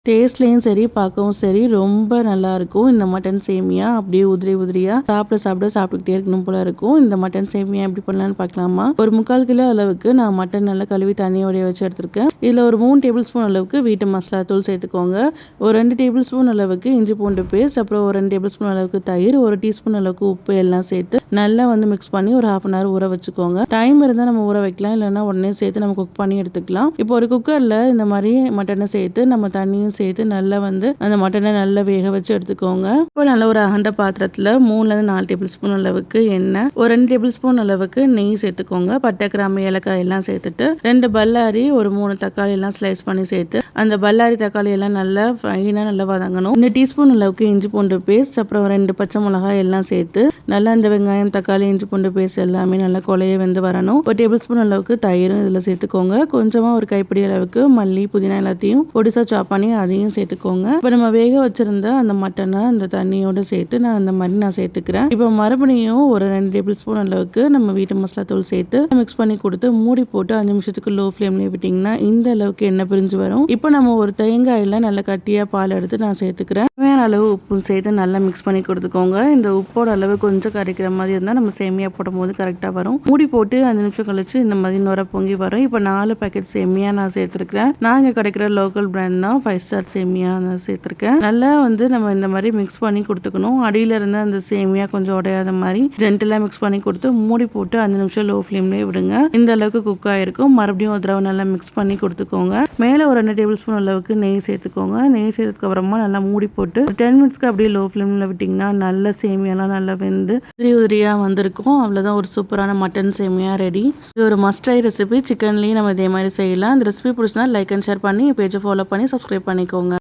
டேஸ்ட்லேயும் சரி பார்க்கவும் சரி ரொம்ப நல்லாயிருக்கும். இந்த மட்டன் சேமியா அப்படியே உதிரி உதிரியாக சாப்பிட்டுக்கிட்டே இருக்கணும் போல இருக்கும். இந்த மட்டன் சேமியா எப்படி பண்ணலான்னு பார்க்கலாமா? ஒரு 3/4 கிலோ அளவுக்கு நான் மட்டன் நல்லா கழுவி தண்ணியோடைய வச்சு எடுத்திருக்கேன். இதில் ஒரு 3 டேபிள் ஸ்பூன் அளவுக்கு வீட்டு மசாலா தூள் சேர்த்துக்கோங்க. ஒரு 2 டேபிள் ஸ்பூன் அளவுக்கு இஞ்சி பூண்டு பேஸ்ட், அப்புறம் ஒரு 2 டேபிள் ஸ்பூன் அளவுக்கு தயிர், ஒரு டீஸ்பூன் அளவுக்கு உப்பு எல்லாம் சேர்த்து நல்லா மிக்ஸ் பண்ணி ஒரு 1/2 அன் ஹவர் ஊற வச்சுக்கோங்க. டைம் இருந்தால் நம்ம ஊற வைக்கலாம், இல்லைன்னா உடனே சேர்த்து நம்ம குக் பண்ணி எடுத்துக்கலாம். இப்போ ஒரு குக்கரில் இந்த மாதிரி மட்டனை சேர்த்து நம்ம தண்ணியும் சேர்த்து நல்லா அந்த மட்டனை நல்லா வேக வச்சு எடுத்துக்கோங்க. இப்போ நல்ல ஒரு அகண்ட பாத்திரத்தில் 3-4 டேபிள் ஸ்பூன் அளவுக்கு எண்ணெய், ஒரு 2 டேபிள் ஸ்பூன் அளவுக்கு நெய் சேர்த்துக்கோங்க. பட்டை, கிராம்பு, ஏலக்காய் எல்லாம் சேர்த்துட்டு 2 பல்லாரி, ஒரு 3 தக்காளி எல்லாம் ஸ்லைஸ் பண்ணி சேர்த்து அந்த பல்லாரி தக்காளி எல்லாம் நல்லா ஃபைனாக நல்லா வதங்கணும். 2 டீஸ்பூன் அளவுக்கு இஞ்சி பூண்டு பேஸ்ட், அப்புறம் 2 பச்சை மிளகாய் எல்லாம் சேர்த்து நல்லா இந்த வெங்காயம், தக்காளி, இஞ்சி பூண்டு பேஸ்ட் எல்லாமே நல்லா கொலைய வெந்து வரணும். ஒரு டேபிள் ஸ்பூன் அளவுக்கு தயிரும் இதில் சேர்த்துக்கோங்க. கொஞ்சமாக ஒரு கைப்பிடி அளவுக்கு மல்லி, புதினா எல்லாத்தையும் பொடிசா சாப் பண்ணி அதையும் சேர்த்துக்கோங்க. இப்போ நம்ம வேக வச்சிருந்த அந்த மட்டனை அந்த தண்ணியோட சேர்த்து நான் சேர்த்துக்கிறேன். இப்போ மறுபடியும் ஒரு 2 டேபிள் ஸ்பூன் அளவுக்கு நம்ம வீட்டு மசாலா தூள் சேர்த்து மிக்ஸ் பண்ணி கொடுத்து மூடி போட்டு 5 நிமிஷத்துக்கு லோ ஃப்ளேம்லேயே விட்டிங்கன்னா இந்த அளவுக்கு எண்ணெய் பிரிஞ்சு வரும். இப்போ நம்ம ஒரு தேங்காயில் நல்ல கட்டியாக பால் எடுத்து நான் சேர்த்துக்கிறேன். தேவையான அளவு உப்பு சேர்த்து நல்லா மிக்ஸ் பண்ணி கொடுத்துக்கோங்க. இந்த உப்போட அளவு கொஞ்சம் கரைக்கிற மாதிரி இருந்தால் நம்ம சேமியா போடும் போது கரெக்டாக வரும். மூடி போட்டு 5 நிமிஷம் கழிச்சு இந்த மாதிரி நுர பொங்கி வரும். இப்போ 4 பேக்கெட் சேமியா நான் சேர்த்துருக்கிறேன். நாங்கள் கிடைக்கிற லோக்கல் பிராண்ட் தான் 5 ஸ்டார் சேமியா நான் சேர்த்துருக்கேன். நல்லா நம்ம இந்த மாதிரி மிக்ஸ் பண்ணி கொடுத்துக்கணும். அடியில் இருந்து அந்த சேமியா கொஞ்சம் உடையாத மாதிரி ஜென்டலாக மிக்ஸ் பண்ணி கொடுத்து மூடி போட்டு 5 நிமிஷம் லோ ஃப்ளேம்லேயே விடுங்க. இந்த அளவுக்கு குக் ஆகிருக்கும். மறுபடியும் ஒரு தடவை நல்லா மிக்ஸ் பண்ணி கொடுத்துக்கோங்க. மேலே ஒரு 2 டேபிள் ஸ்பூன் அளவுக்கு நெய் சேர்த்துக்கோங்க. நெய் சேர்த்ததுக்கு அப்புறமா நல்லா மூடி போட்டு 10 மினிட்ஸ்க்கு அப்படியே லோ ஃப்ளேமில் விட்டிங்கன்னா நல்ல சேமியாலாம் நல்லா வெந்து உதிரி உதிரியாக வந்திருக்கும். அவ்வளோதான், ஒரு சூப்பரான மட்டன் சேமியா ரெடி. இது ஒரு மஸ்ட் ட்ரை ரெசிபி. சிக்கன்லேயும் நம்ம இதே மாதிரி செய்யலாம். இந்த ரெசிபி பிடிச்சினா லைக் அண்ட் ஷேர் பண்ணி பேஜை ஃபாலோ பண்ணி சப்ஸ்கிரைப் பண்ணிக்கோங்க.